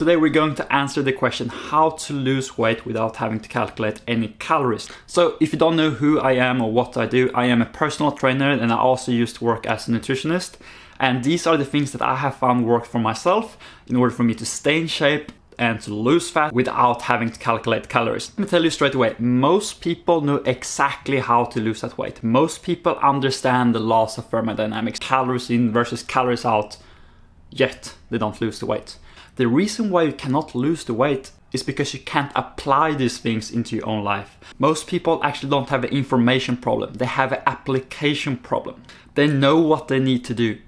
Today we're going to answer the question how to lose weight without having to calculate any calories. So if you don't know who I am or what I do, I am a personal trainer and I also used to work as a nutritionist. And these are the things that I have found work for myself in order for me to stay in shape and to lose fat without having to calculate calories. Let me tell you straight away, most people know exactly how to lose that weight. Most people understand the laws of thermodynamics, calories in versus calories out, yet they don't lose the weight. The reason why you cannot lose the weight is because you can't apply these things into your own life. Most people actually don't have an information problem, they have an application problem. They know what they need to do,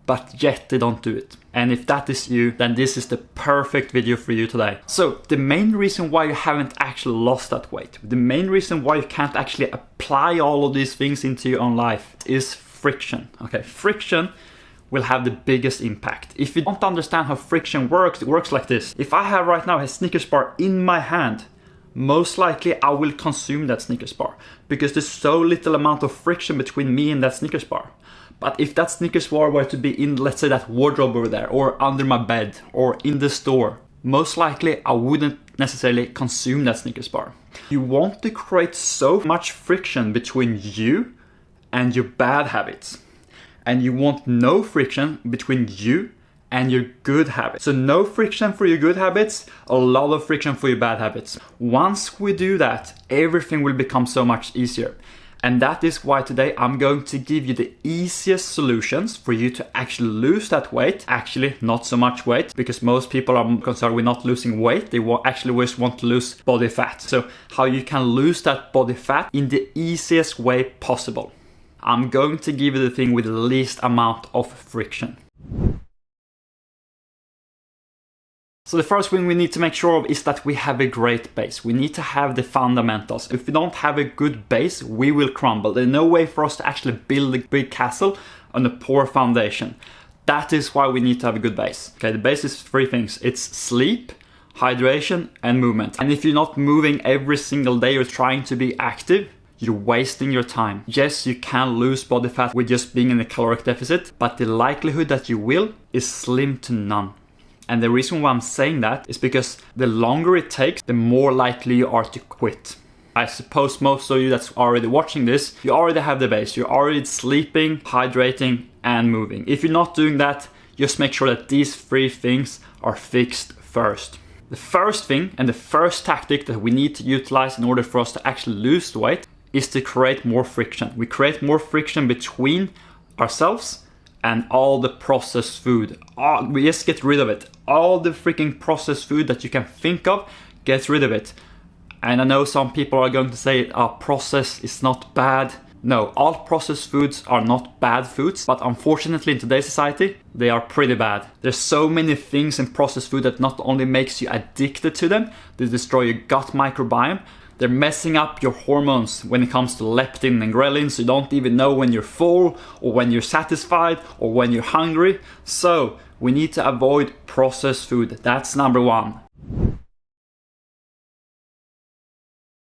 but yet they don't do it. And if that is you, then this is the perfect video for you today. So the main reason why you haven't actually lost that weight, the main reason why you can't actually apply all of these things into your own life is friction. Okay, friction will have the biggest impact. If you don't understand how friction works, it works like this. If I have right now a Snickers bar in my hand, most likely I will consume that Snickers bar because there's so little amount of friction between me and that Snickers bar. But if that Snickers bar were to be in, let's say, that wardrobe over there, or under my bed, or in the store, most likely I wouldn't necessarily consume that Snickers bar. You want to create so much friction between you and your bad habits. And you want no friction between you and your good habits. So no friction for your good habits, a lot of friction for your bad habits. Once we do that, everything will become so much easier. And that is why today I'm going to give you the easiest solutions for you to actually lose that weight. Actually, not so much weight, because most people are concerned with not losing weight. They actually always want to lose body fat. So how you can lose that body fat in the easiest way possible. I'm going to give you the thing with the least amount of friction. So the first thing we need to make sure of is that we have a great base. We need to have the fundamentals. If we don't have a good base, we will crumble. There's no way for us to actually build a big castle on a poor foundation. That is why we need to have a good base. Okay, the base is three things. It's sleep, hydration, and movement. And if you're not moving every single day, you're trying to be active, you're wasting your time. Yes, you can lose body fat with just being in a caloric deficit, but the likelihood that you will is slim to none. And the reason why I'm saying that is because the longer it takes, the more likely you are to quit. I suppose most of you that's already watching this, you already have the base. You're already sleeping, hydrating, and moving. If you're not doing that, just make sure that these three things are fixed first. The first thing and the first tactic that we need to utilize in order for us to actually lose the weight is to create more friction. We create more friction between ourselves and all the processed food. We just get rid of it. All the freaking processed food that you can think of, get rid of it. And I know some people are going to say, processed is not bad. No, all processed foods are not bad foods, but unfortunately in today's society, they are pretty bad. There's so many things in processed food that not only makes you addicted to them, they destroy your gut microbiome, they're messing up your hormones when it comes to leptin and ghrelin, so you don't even know when you're full or when you're satisfied or when you're hungry. So we need to avoid processed food. That's number one.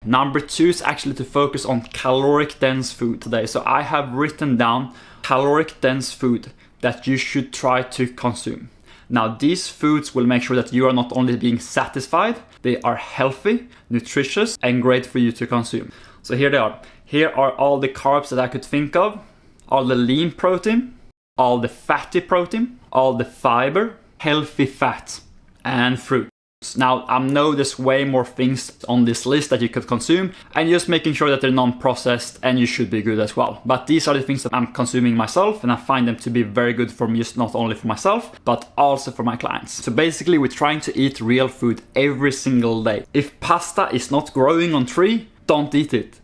Number two is actually to focus on caloric dense food today. So I have written down caloric dense food that you should try to consume. Now these foods will make sure that you are not only being satisfied, they are healthy, nutritious, and great for you to consume. So here they are. Here are all the carbs that I could think of, all the lean protein, all the fatty protein, all the fiber, healthy fat, and fruit. Now I know there's way more things on this list that you could consume, and just making sure that they're non-processed and you should be good as well. But these are the things that I'm consuming myself, and I find them to be very good for me, just not only for myself but also for my clients. So basically we're trying to eat real food every single day. If pasta is not growing on tree, don't eat it.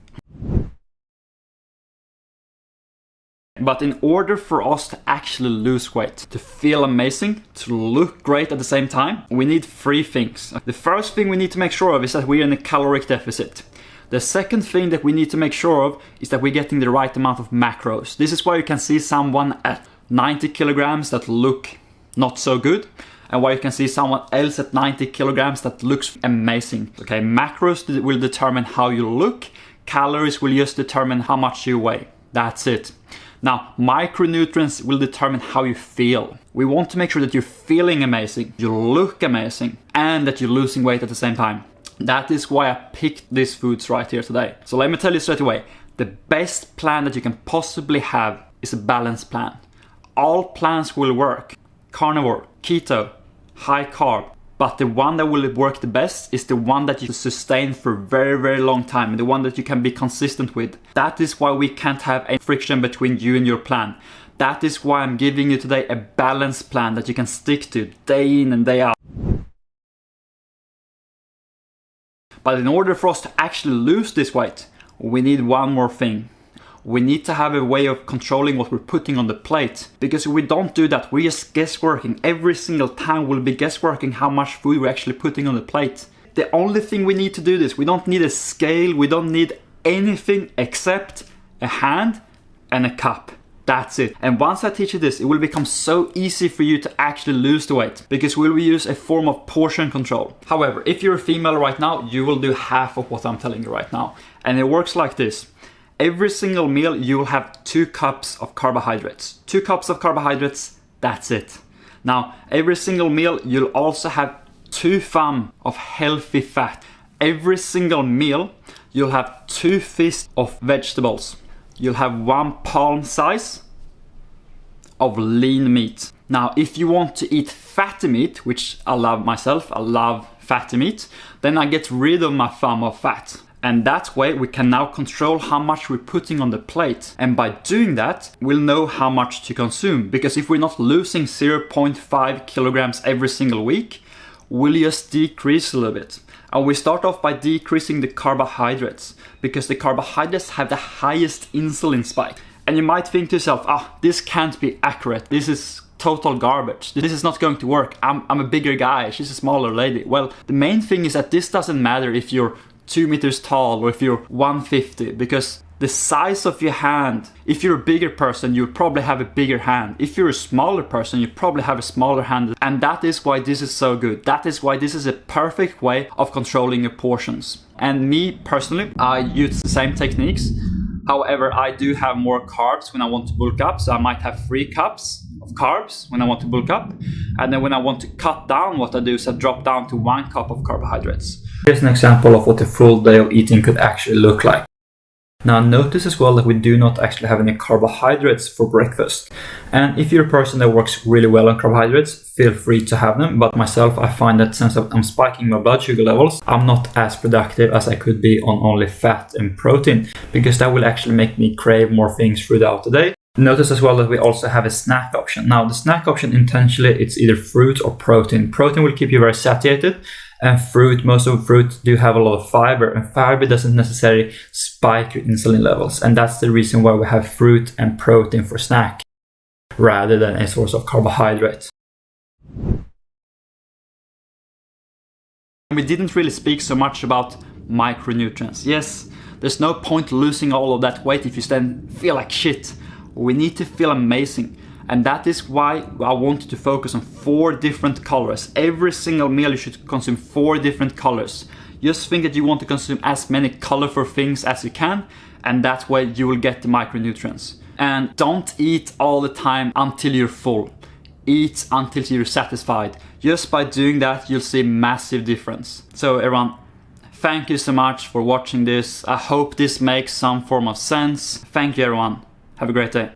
But in order for us to actually lose weight, to feel amazing, to look great at the same time, we need three things. The first thing we need to make sure of is that we're in a caloric deficit. The second thing that we need to make sure of is that we're getting the right amount of macros. This is why you can see someone at 90 kilograms that look not so good, and why you can see someone else at 90 kilograms that looks amazing. Okay, macros will determine how you look, calories will just determine how much you weigh. That's it. Now, micronutrients will determine how you feel. We want to make sure that you're feeling amazing, you look amazing, and that you're losing weight at the same time. That is why I picked these foods right here today. So let me tell you straight away, the best plan that you can possibly have is a balanced plan. All plans will work. Carnivore, keto, high carb. But the one that will work the best is the one that you sustain for a very, very long time. The one that you can be consistent with. That is why we can't have any friction between you and your plan. That is why I'm giving you today a balanced plan that you can stick to day in and day out. But in order for us to actually lose this weight, we need one more thing. We need to have a way of controlling what we're putting on the plate. Because if we don't do that, we're just guessworking. Every single time we'll be guessworking how much food we're actually putting on the plate. The only thing we need to do this, we don't need a scale, we don't need anything except a hand and a cup. That's it. And once I teach you this, it will become so easy for you to actually lose the weight because we will use a form of portion control. However, if you're a female right now, you will do half of what I'm telling you right now. And it works like this. Every single meal, you will have 2 cups of carbohydrates. 2 cups of carbohydrates, that's it. Now, every single meal, you'll also have 2 thumb of healthy fat. Every single meal, you'll have 2 fists of vegetables. You'll have 1 palm size of lean meat. Now, if you want to eat fatty meat, which I love myself, I love fatty meat, then I get rid of my thumb of fat. And that way we can now control how much we're putting on the plate. And by doing that, we'll know how much to consume. Because if we're not losing 0.5 kilograms every single week, we'll just decrease a little bit. And we start off by decreasing the carbohydrates. Because the carbohydrates have the highest insulin spike. And you might think to yourself, this can't be accurate. This is total garbage. This is not going to work. I'm a bigger guy, she's a smaller lady. Well, the main thing is that this doesn't matter if you're 2 meters tall or if you're 150, because the size of your hand, if you're a bigger person, you'll probably have a bigger hand. If you're a smaller person, you probably have a smaller hand. And that is why this is so good. That is why this is a perfect way of controlling your portions. And me personally, I use the same techniques. However, I do have more carbs when I want to bulk up. So I might have 3 cups of carbs when I want to bulk up. And then when I want to cut down, what I do is I drop down to 1 cup of carbohydrates. Here's an example of what a full day of eating could actually look like. Now notice as well that we do not actually have any carbohydrates for breakfast. And if you're a person that works really well on carbohydrates, feel free to have them. But myself, I find that since I'm spiking my blood sugar levels, I'm not as productive as I could be on only fat and protein, because that will actually make me crave more things throughout the day. Notice as well that we also have a snack option. Now the snack option, intentionally, it's either fruit or protein. Protein will keep you very satiated. And fruit, most of fruit do have a lot of fiber, and fiber doesn't necessarily spike your insulin levels. And that's the reason why we have fruit and protein for snack rather than a source of carbohydrate. We didn't really speak so much about micronutrients. Yes, there's no point losing all of that weight if you then feel like shit. We need to feel amazing. And that is why I wanted to focus on 4 different colors. Every single meal you should consume 4 different colors. Just think that you want to consume as many colorful things as you can, and that way you will get the micronutrients. And don't eat all the time until you're full. Eat until you're satisfied. Just by doing that, you'll see massive difference. So everyone, thank you so much for watching this. I hope this makes some form of sense. Thank you everyone. Have a great day.